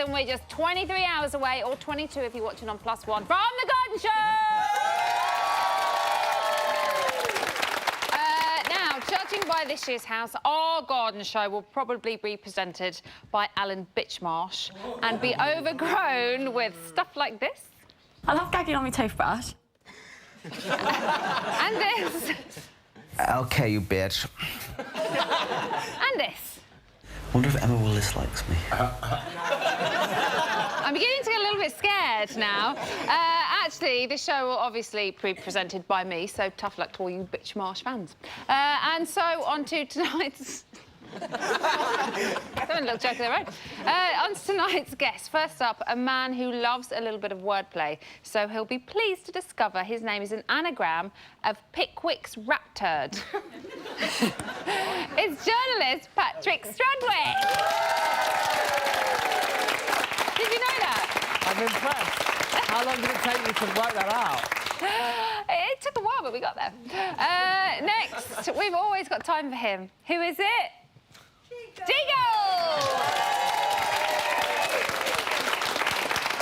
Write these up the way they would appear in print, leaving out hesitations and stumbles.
and we're just 23 hours away, or 22 if you're watching on +1, from The Garden Show! Now, judging by this year's house, our garden show will probably be presented by Alan Bitchmarsh and be overgrown with stuff like this. I love gagging on my toothbrush. And this. Okay, you bitch. And this. Wonder if Emma Willis likes me. I'm beginning to get a little bit scared now. Actually, this show will obviously be presented by me, so tough luck to all you Bitchmarsh fans. And so, on to tonight's... Having a little joke of their own. On to tonight's guest. First up, a man who loves a little bit of wordplay, so he'll be pleased to discover his name is an anagram of Pickwick's rat turd. It's journalist Patrick Strudwick. Did you know that? I'm impressed. How long did it take you to work that out? It took a while, but we got there. Next, we've always got time for him. Who is it? Diggle!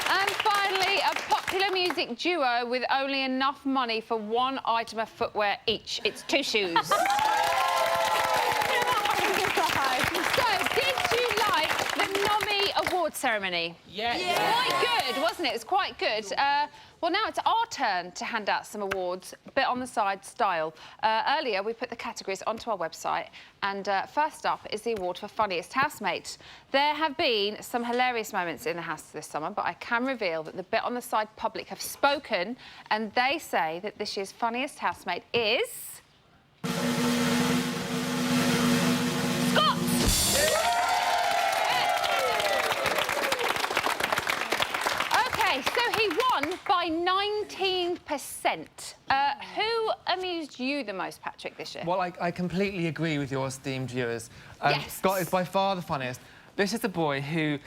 And finally, a popular music duo with only enough money for one item of footwear each. It's two shoes. So, did you like the Nommy Award ceremony? Yes. Yeah. Quite good, wasn't it? It was quite good. Well, now it's our turn to hand out some awards, bit on the side style. Earlier, we put the categories onto our website, and first up is the award for Funniest Housemate. There have been some hilarious moments in the house this summer, but I can reveal that the bit on the side public have spoken, and they say that this year's Funniest Housemate is... Scott! OK, so he won by 19%. Who amused you the most, Patrick, this year? Well, I completely agree with your esteemed viewers. Yes. Scott is by far the funniest. This is a boy who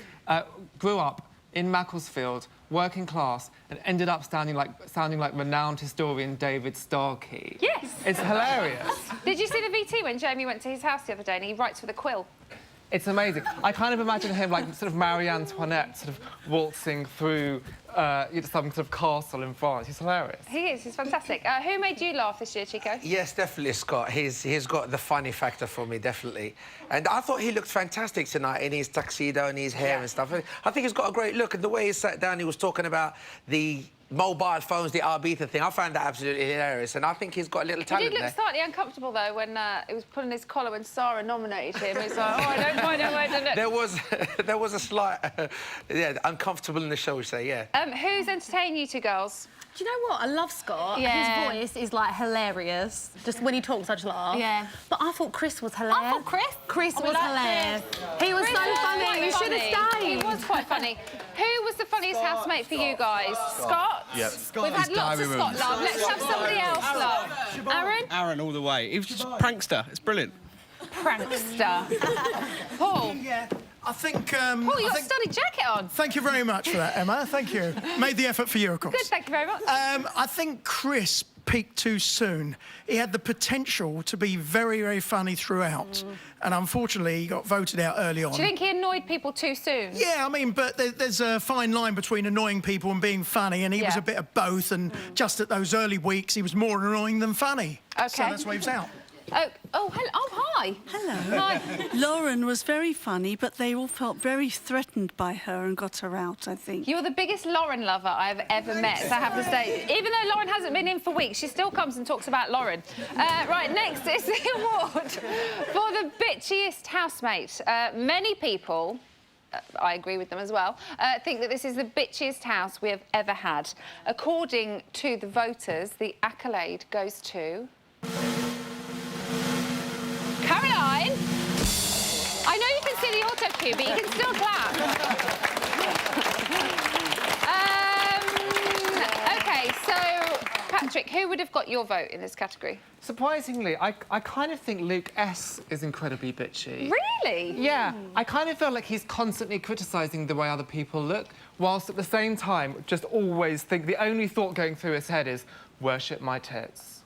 grew up in Macclesfield, working class, and ended up sounding like renowned historian David Starkey. Yes. It's hilarious. Did you see the VT when Jamie went to his house the other day and he writes with a quill? It's amazing. I kind of imagine him like sort of Marie Antoinette sort of waltzing through some sort of castle in France. He's hilarious. He is. He's fantastic. Who made you laugh this year, Chico? Yes, definitely, Scott. He's got the funny factor for me, definitely. And I thought he looked fantastic tonight in his tuxedo and his hair and stuff. I think he's got a great look. And the way he sat down, he was talking about the mobile phones, the Arbitha thing. I found that absolutely hilarious, and I think he's got a little talent He did look there. slightly uncomfortable, though, when he was pulling his collar when Sarah nominated him. He was like, oh, I don't quite know where to look. There was a slight, yeah, uncomfortable in the show, we say, yeah. Who's entertaining you two girls? Do you know what? I love Scott. Yeah. His voice is, like, hilarious. Just when he talks, I just laugh. Yeah. But I thought Chris was hilarious. I thought Chris? Chris was like hilarious. Chris. He was Chris so was funny. quite You should have funny. stayed. He was quite funny. Who was the funniest housemate for you guys? Scott? Yep. We've had lots of Scott love. Let's have somebody else love. Aaron? Aaron all the way. He was just a prankster. It's brilliant. Prankster. Paul? Yeah, I think... Paul, you got a studded jacket on. Thank you very much for that, Emma. Thank you. Made the effort for you, of course. Good, thank you very much. I think Chris peaked too soon. He had the potential to be very, very funny throughout. And unfortunately, he got voted out early on. Do you think he annoyed people too soon? Yeah, I mean, but there's a fine line between annoying people and being funny, and he was a bit of both, and just at those early weeks, he was more annoying than funny. OK. So that's why he was out. Oh, hello. Oh, hi. Hello. Hi. Lauren was very funny, but they all felt very threatened by her and got her out, I think. You're the biggest Lauren lover I've ever met, so I have to say. Even though Lauren hasn't been in for weeks, she still comes and talks about Lauren. Right, next is the award for the bitchiest housemate. Many people, I agree with them as well, think that this is the bitchiest house we have ever had. According to the voters, the accolade goes to... Caroline! I know you can see the auto cue, but you can still clap. OK, so, Patrick, who would have got your vote in this category? Surprisingly, I kind of think Luke S is incredibly bitchy. Really? Yeah, I kind of feel like he's constantly criticising the way other people look, whilst at the same time just always think the only thought going through his head is, worship my tits.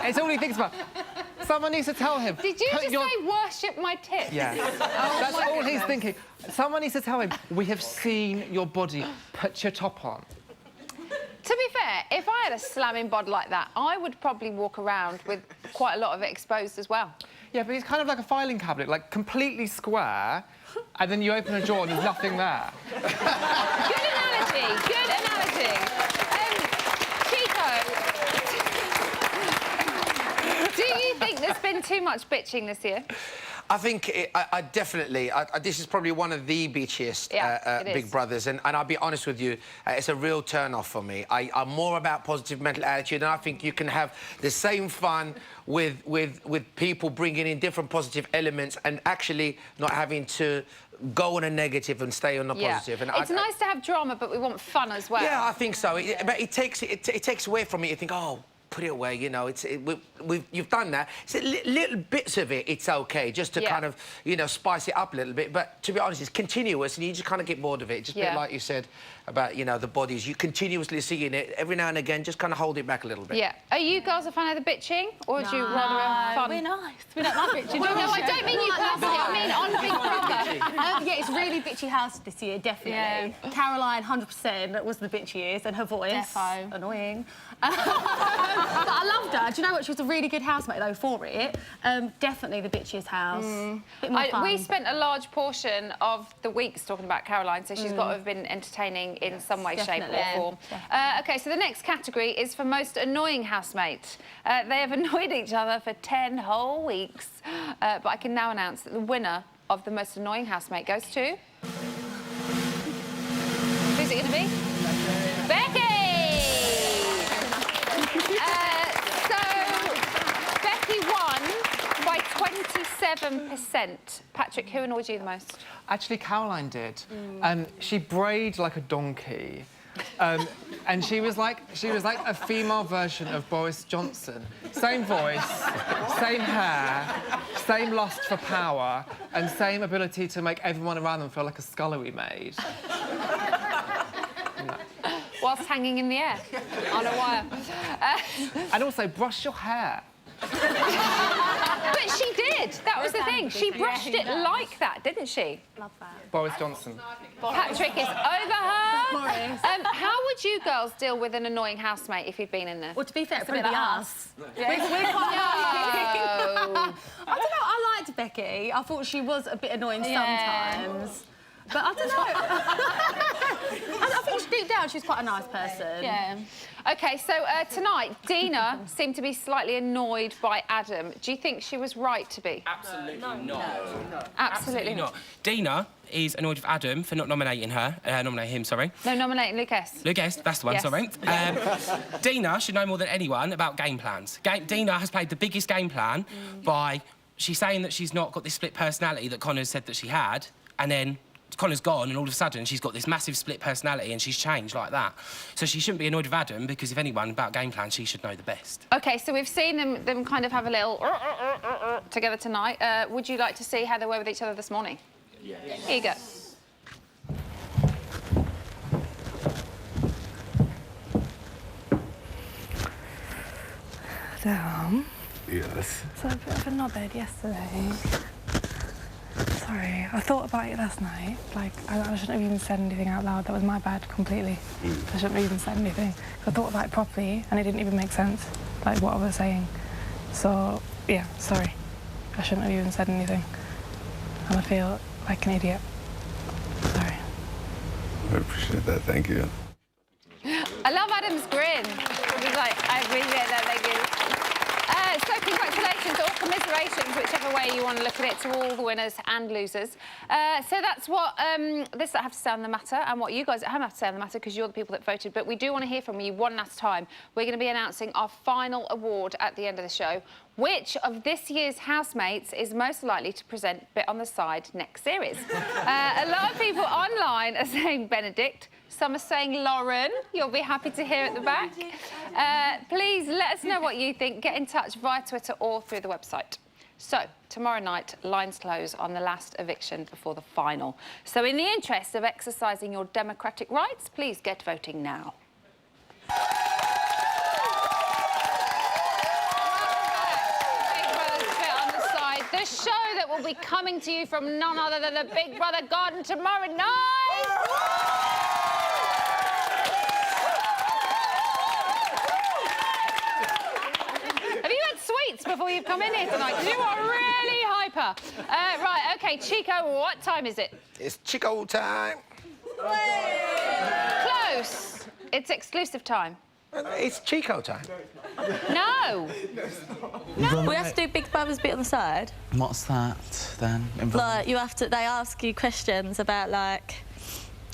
It's all he thinks about. Someone needs to tell him. Did you put just say worship my tits? Yeah. That's all he's thinking. Someone needs to tell him, we have seen your body. Put your top on. To be fair, if I had a slamming bod like that, I would probably walk around with quite a lot of it exposed as well. Yeah, but he's kind of like a filing cabinet, like completely square, and then you open a drawer and there's nothing there. Good analogy, good analogy. Chico, do you think there's been too much bitching this year? I think I definitely. This is probably one of the bitchiest Big Brothers, and I'll be honest with you, it's a real turn-off for me. I'm more about positive mental attitude, and I think you can have the same fun with people bringing in different positive elements and actually not having to go on a negative and stay on the positive. And it's nice to have drama, but we want fun as well. Yeah, I think so. But it takes away from it. You think, oh, put it away, you know, you've done that. It's little bits of it, it's OK, just to kind of, you know, spice it up a little bit. But to be honest, it's continuous, and you just kind of get bored of it. Just a bit like you said about, you know, the bodies. You continuously seeing it. Every now and again, just kind of hold it back a little bit. Yeah. Are you girls a fan of the bitching, or do you rather have fun? We're nice. We don't like bitching. Well, no, I don't mean you personally. I mean on Big Brother. Yeah, it's really bitchy house this year, definitely. Yeah. Caroline, 100%, was the bitchiest, and her voice. Defo. Annoying. But I loved her. Do you know what? She was a really good housemate, though, for it. Definitely the bitchiest house. Bit more fun. We spent a large portion of the weeks talking about Caroline, so she's got to have been entertaining in some way, shape or form. OK, so the next category is for most annoying housemate. They have annoyed each other for 10 whole weeks. But I can now announce that the winner of the most annoying housemate goes to... Who's it going to be? Becky! Becky won by 27%. Patrick, who annoyed you the most? Actually, Caroline did. She brayed like a donkey. And she was like a female version of Boris Johnson. Same voice, same hair, same lust for power, and same ability to make everyone around them feel like a scullery maid. Whilst hanging in the air on a wire. And also, brush your hair. But she did. That was the thing. She brushed it like that, didn't she? Love that. Boris Johnson. Patrick is over her. Boris. How would you girls deal with an annoying housemate if you'd been in there? Well, to be fair, it's a bit like like us. us. We're quite No. I don't know, I liked Becky. I thought she was a bit annoying sometimes. But I don't know. I think deep down she's quite a nice person. Yeah. OK, so tonight, Dina seemed to be slightly annoyed by Adam. Do you think she was right to be? Absolutely not. No. Absolutely not. Dina is annoyed with Adam for not nominating him, sorry. No, nominating Lucas. Lucas, that's the one, Yes. sorry. Dina should know more than anyone about game plans. Dina has played the biggest game plan by... She's saying that she's not got this split personality that Connor's said that she had, and then Connor's gone, and all of a sudden she's got this massive split personality and she's changed like that. So she shouldn't be annoyed with Adam, because if anyone about game plans, she should know the best. OK, so we've seen them kind of have a little together tonight. Would you like to see how they were with each other this morning? Yes. Here you go. Ermm, Yes. so a bit of a knobhead yesterday. Sorry, I thought about it last night. Like, I shouldn't have even said anything out loud. That was my bad completely. I shouldn't have even said anything. I thought about it properly, and it didn't even make sense, like what I was saying. So, yeah, sorry. I shouldn't have even said anything. And I feel like an idiot. Sorry. I appreciate that, thank you. I love Adam's grin. He's like, I appreciate that, thank you. So congratulations, or commiserations, whichever way you want to look at it, to all the winners and losers. So that's what this I have to say on the matter, and what you guys at home have to say on the matter, because you're the people that voted. But we do want to hear from you one last time. We're going to be announcing our final award at the end of the show. Which of this year's housemates is most likely to present Bit on the Side next series? A lot of people online are saying Benedict. Some are saying Lauren. You'll be happy to hear at the back. Please let us know what you think. Get in touch via Twitter or through the website. So, tomorrow night, lines close on the last eviction before the final. So, in the interest of exercising your democratic rights, please get voting now. Big Brother will be coming to you from none other than the Big Brother garden tomorrow night. Have you had sweets before you've come in here tonight? 'Cause you are really hyper. Right, OK, Chico, what time is it? It's Chico time. Close. It's exclusive time. It's Chico time. No. We have to do Big Brother's bit on the side. What's that then? Like you have to. They ask you questions about like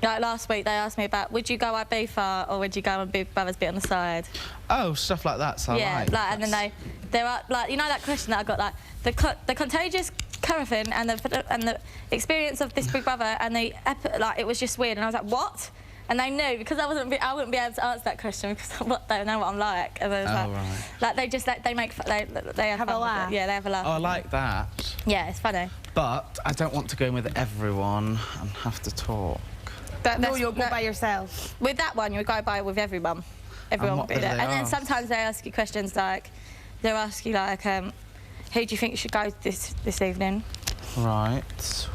last week they asked me about would you go Ibiza or would you go on Big Brother's bit on the side? Oh, stuff like that. So yeah, like and then there are like you know that question that I got like the contagious caravan and the experience of this Big Brother and like it was just weird and I was like what? And they knew because I wouldn't be able to answer that question because they know what I'm like. And I was like they just they make they have a laugh. Yeah, they have a laugh. Oh, I like that. Yeah, it's funny. But I don't want to go in with everyone and have to talk. No, you'll go by yourself. With that one, you would go by with everyone. Everyone will be there. And then sometimes they ask you questions like, they'll ask you like, who do you think should go this evening? Right.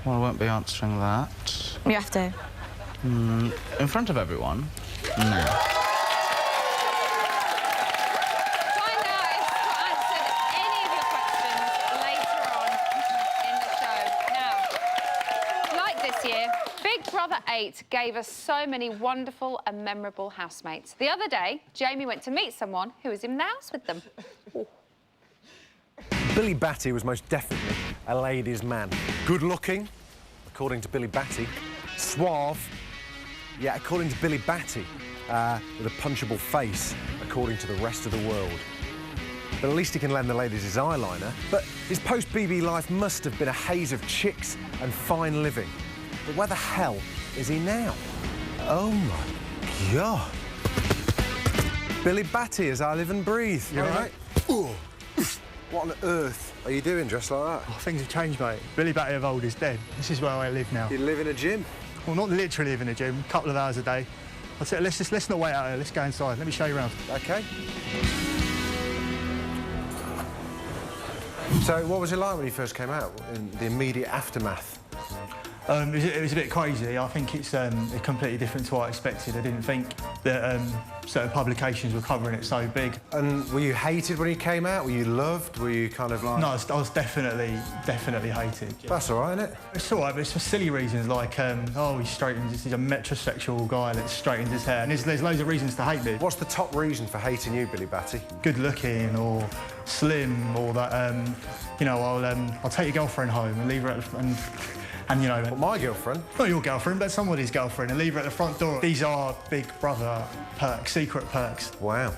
Well, I won't be answering that. You have to. In front of everyone? No. Find out if Scott answered any of your questions later on in the show. Now, like this year, Big Brother 8 gave us so many wonderful and memorable housemates. The other day, Jamie went to meet someone who was in the house with them. Billy Batty was most definitely a ladies' man. Good looking, according to Billy Batty. Suave, yeah, according to Billy Batty. With a punchable face, according to the rest of the world. But at least he can lend the ladies his eyeliner. But his post-BB life must have been a haze of chicks and fine living. But where the hell is he now? Oh, my God. Billy Batty as I live and breathe. You all right? Ooh. What on earth are you doing dressed like that? Oh, things have changed, mate. Billy Batty of old is dead. This is where I live now. You live in a gym? Well, not literally live in a gym, a couple of hours a day. I said, let's not wait out here, let's go inside. Let me show you around. OK. So, what was it like when you first came out, in the immediate aftermath? It was a bit crazy. I think it's completely different to what I expected. I didn't think that certain publications were covering it so big. And were you hated when you came out? Were you loved? Were you kind of like... No, I was definitely hated. That's all right, isn't it? It's all right, but it's for silly reasons like, oh, he's a metrosexual guy that's straightened his hair. And there's loads of reasons to hate me. What's the top reason for hating you, Billy Batty? Good looking or slim or that, you know, I'll take your girlfriend home and leave her at the... And, you know... Well, my girlfriend? Not your girlfriend, but somebody's girlfriend, and leave her at the front door. These are Big Brother perks, secret perks. Wow.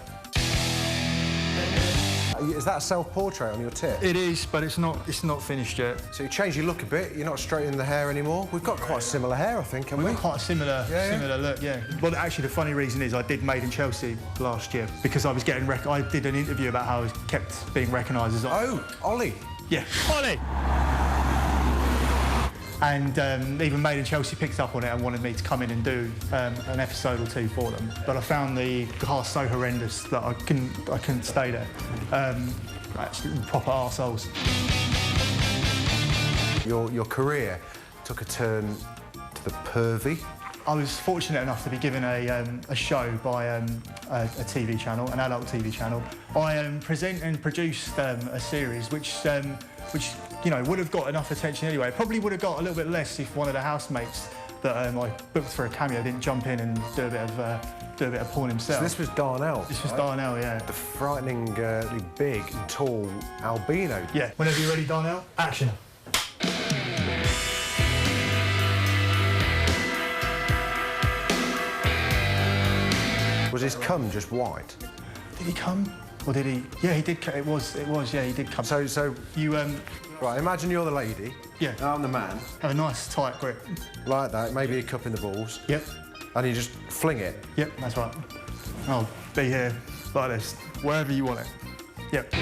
Is that a self-portrait on your tit? It is, but it's not finished yet. So you changed your look a bit, you're not straightening the hair anymore? We've got quite similar hair, I think, haven't we? We've got quite a similar look, yeah. Well, actually, the funny reason is I did Made in Chelsea last year because I was getting... I did an interview about how I kept being recognised as... Oh, Ollie. Yeah, Ollie! And even Made in Chelsea picked up on it and wanted me to come in and do an episode or two for them. But I found the cast so horrendous that I couldn't stay there. Actually, proper arseholes. Your career took a turn to the pervy. I was fortunate enough to be given a show by a TV channel, an adult TV channel. I present and produced a series which you know would have got enough attention anyway. It probably would have got a little bit less if one of the housemates that I booked for a cameo didn't jump in and do a bit of porn himself. So this was Darnell. This was Darnell, yeah. The frighteningly big and tall albino. Yeah. Whenever you're ready, Darnell. Action. Was his cum just white? Did he come? Or did he? Yeah, he did. It was. Yeah, he did come. So you right. Imagine you're the lady. Yeah. And I'm the man. Have a nice tight grip. Like that. Maybe a cup in the balls. Yep. And you just fling it. Yep, that's right. I'll be here like this, wherever you want it. Yep.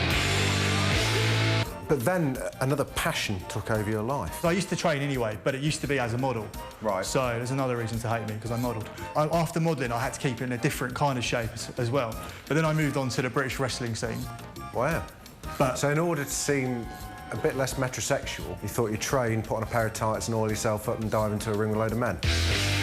But then another passion took over your life. I used to train anyway, but it used to be as a model. Right. So there's another reason to hate me, because I modelled. After modelling, I had to keep it in a different kind of shape as well. But then I moved on to the British wrestling scene. Wow. But so in order to seem a bit less metrosexual. You thought you'd train, put on a pair of tights and oil yourself up and dive into a ring with a load of men.